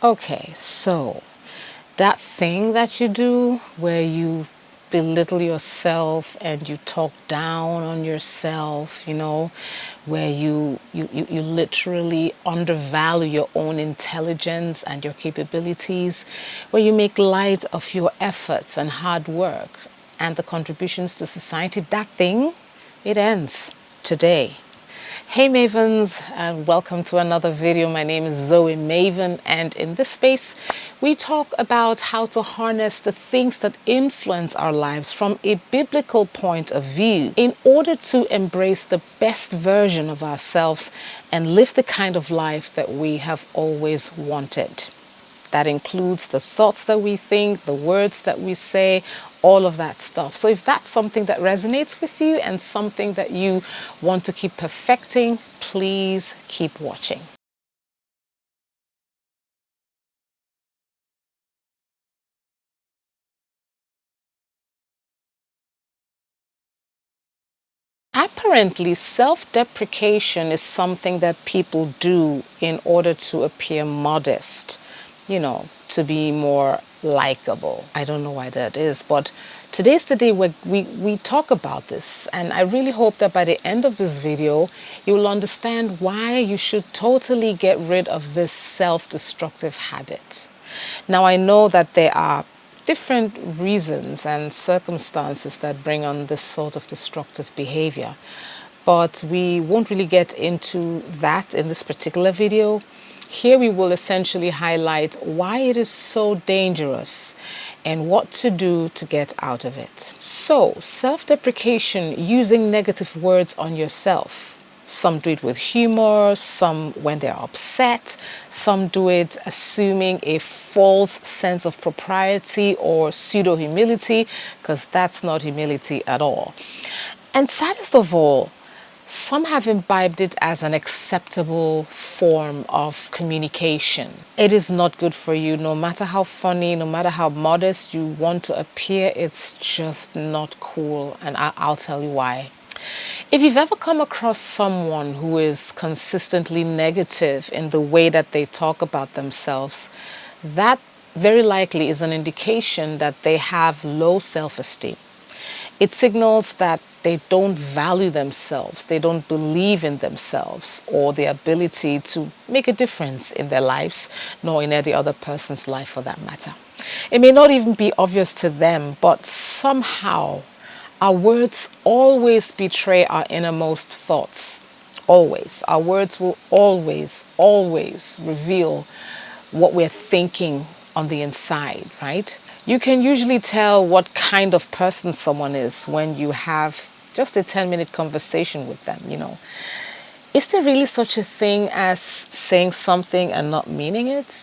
Okay, so that thing that you do where you belittle yourself and you talk down on yourself, where you literally undervalue your own intelligence and your capabilities, where you make light of your efforts and hard work and the contributions to society, that thing, it ends today. Hey Mavens, and welcome to another video. My name is Zoe Maven, and in this space we talk about how to harness the things that influence our lives from a biblical point of view in order to embrace the best version of ourselves and live the kind of life that we have always wanted. That includes the thoughts that we think, the words that we say, all of that stuff. So if that's something that resonates with you and something that you want to keep perfecting, please keep watching. Apparently, self-deprecation is something that people do in order to appear modest, to be more likable. I don't know why that is, but today's the day where we talk about this. And I really hope that by the end of this video, you will understand why you should totally get rid of this self-destructive habit. Now, I know that there are different reasons and circumstances that bring on this sort of destructive behavior, but we won't really get into that in this particular video. Here we will essentially highlight why it is so dangerous and what to do to get out of it. So, self-deprecation, using negative words on yourself. Some do it with humor, some when they're upset, some do it assuming a false sense of propriety or pseudo-humility, because that's not humility at all. And saddest of all, some have imbibed it as an acceptable form of communication. It is not good for you, no matter how funny, no matter how modest you want to appear, it's just not cool, and I'll tell you why. If you've ever come across someone who is consistently negative in the way that they talk about themselves, that very likely is an indication that they have low self-esteem. It signals that they don't value themselves, they don't believe in themselves or their ability to make a difference in their lives, nor in any other person's life for that matter. It may not even be obvious to them, but somehow our words always betray our innermost thoughts. Always. Our words will always reveal what we're thinking on the inside, right? You can usually tell what kind of person someone is when you have just a 10-minute conversation with them, Is there really such a thing as saying something and not meaning it?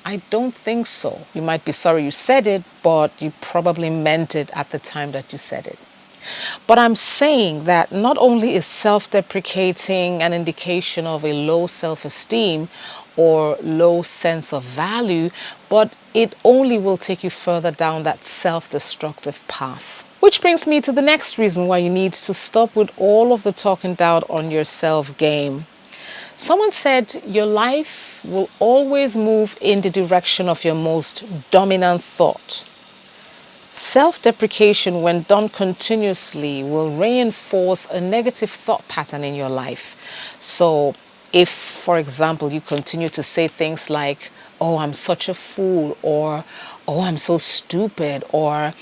I don't think so. You might be sorry you said it, but you probably meant it at the time that you said it. But I'm saying that not only is self-deprecating an indication of a low self-esteem or low sense of value, but it only will take you further down that self-destructive path. Which brings me to the next reason why you need to stop with all of the talking down on yourself game. Someone said your life will always move in the direction of your most dominant thought. Self-deprecation, when done continuously, will reinforce a negative thought pattern in your life. So if, for example, you continue to say things like, oh, I'm such a fool, or oh, I'm so stupid, or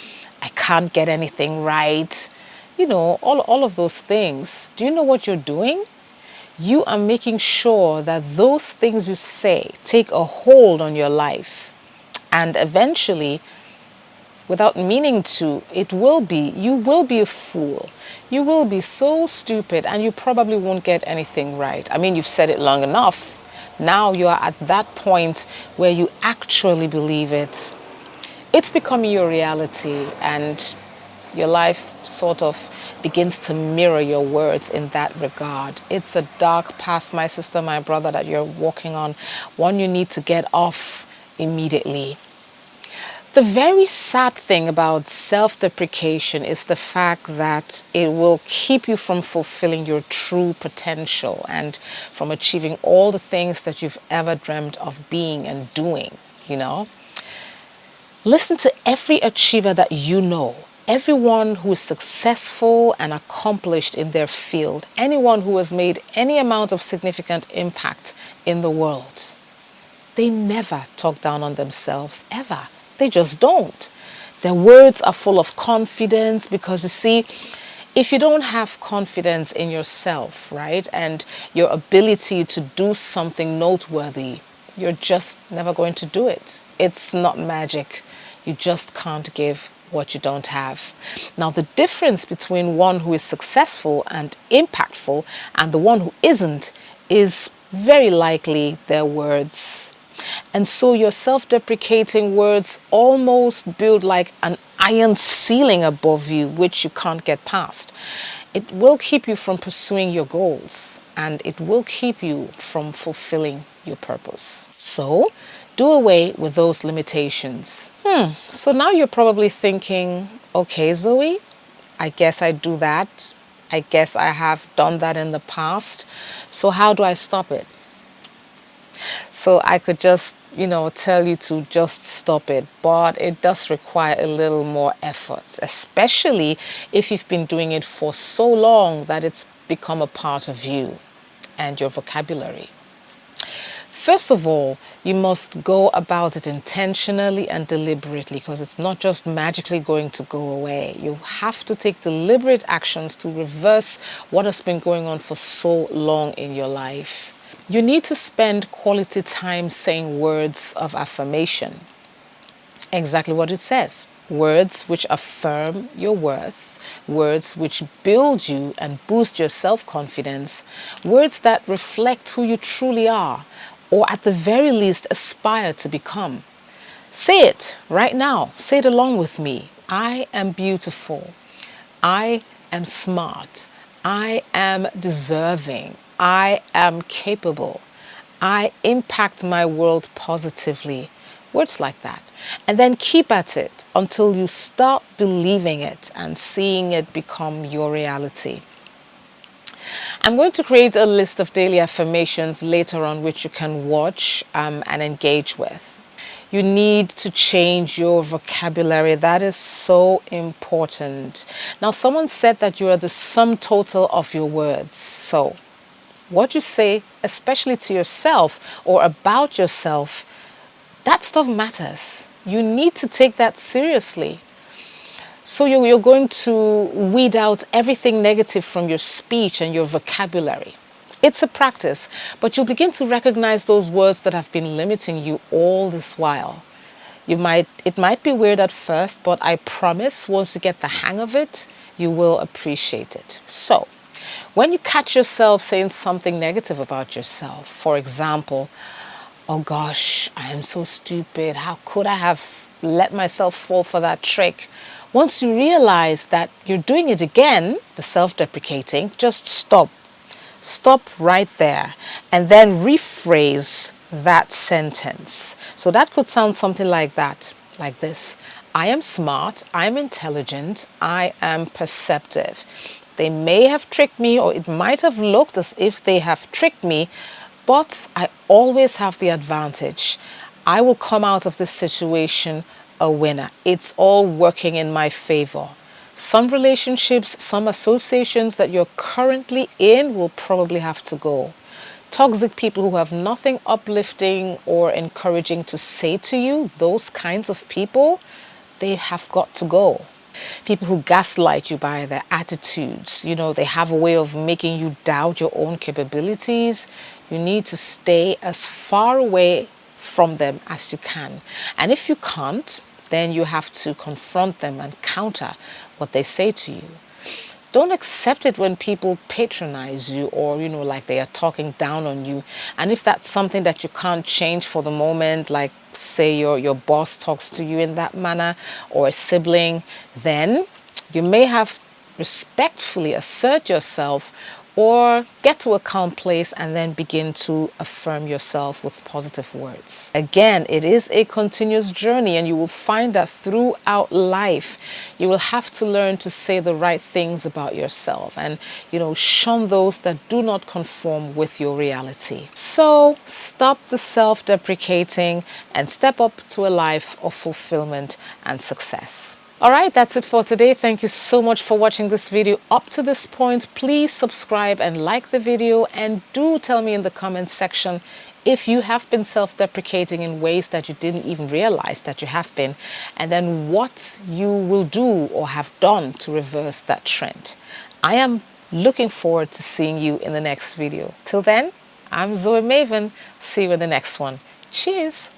I can't get anything right, all of those things, do you know what you're doing? You are making sure that those things you say take a hold on your life, and eventually, without meaning to, you will be a fool. You will be so stupid and you probably won't get anything right. I mean, you've said it long enough. Now you are at that point where you actually believe it. It's becoming your reality, and your life sort of begins to mirror your words in that regard. It's a dark path, my sister, my brother, that you're walking on, one you need to get off immediately. The very sad thing about self-deprecation is the fact that it will keep you from fulfilling your true potential and from achieving all the things that you've ever dreamt of being and doing, you know. Listen to every achiever that you know, everyone who is successful and accomplished in their field, anyone who has made any amount of significant impact in the world. They never talk down on themselves, ever. They just don't. Their words are full of confidence because you see, if you don't have confidence in yourself, right, and your ability to do something noteworthy, you're just never going to do it. It's not magic. You just can't give what you don't have. Now, the difference between one who is successful and impactful and the one who isn't is very likely their words. And so your self-deprecating words almost build like an iron ceiling above you, which you can't get past. It will keep you from pursuing your goals, and it will keep you from fulfilling your purpose. So do away with those limitations. So now you're probably thinking, okay, Zoe, I guess I do that. I guess I have done that in the past. So how do I stop it? So I could just, tell you to just stop it, but it does require a little more effort, especially if you've been doing it for so long that it's become a part of you and your vocabulary. First of all, you must go about it intentionally and deliberately, because it's not just magically going to go away. You have to take deliberate actions to reverse what has been going on for so long in your life. You need to spend quality time saying words of affirmation. Exactly what it says. Words which affirm your worth, words which build you and boost your self-confidence, words that reflect who you truly are, or at the very least aspire to become. Say it right now. Say it along with me. I am beautiful. I am smart. I am deserving. I am capable. I impact my world positively. Words like that. And then keep at it until you start believing it and seeing it become your reality. I'm going to create a list of daily affirmations later on which you can watch and engage with. You need to change your vocabulary. That is so important. Now, someone said that you are the sum total of your words. So what you say, especially to yourself or about yourself, that stuff matters. You need to take that seriously. So you're going to weed out everything negative from your speech and your vocabulary. It's a practice, but you'll begin to recognize those words that have been limiting you all this while. It might be weird at first, but I promise once you get the hang of it, you will appreciate it. So when you catch yourself saying something negative about yourself, for example, oh gosh, I am so stupid. How could I have let myself fall for that trick? Once you realize that you're doing it again, the self-deprecating, just stop. Stop right there and then rephrase that sentence. So that could sound something like that, like this. I am smart, I'm intelligent, I am perceptive. They may have tricked me, or it might have looked as if they have tricked me, but I always have the advantage. I will come out of this situation a winner. It's all working in my favor. Some relationships, some associations that you're currently in will probably have to go. Toxic people who have nothing uplifting or encouraging to say to you, those kinds of people, they have got to go. People who gaslight you by their attitudes, they have a way of making you doubt your own capabilities. You need to stay as far away from them as you can. And if you can't, then you have to confront them and counter what they say to you. Don't accept it when people patronize you or, like they are talking down on you. And if that's something that you can't change for the moment, like say your boss talks to you in that manner, or a sibling, then you may have respectfully assert yourself or get to a calm place and then begin to affirm yourself with positive words. Again, it is a continuous journey, and you will find that throughout life, you will have to learn to say the right things about yourself and, shun those that do not conform with your reality. So stop the self-deprecating and step up to a life of fulfillment and success. All right, that's it for today. Thank you so much for watching this video up to this point. Please subscribe and like the video, and do tell me in the comments section if you have been self-deprecating in ways that you didn't even realize that you have been, and then what you will do or have done to reverse that trend. I am looking forward to seeing you in the next video. Till then, I'm Zoe Maven. See you in the next one. Cheers.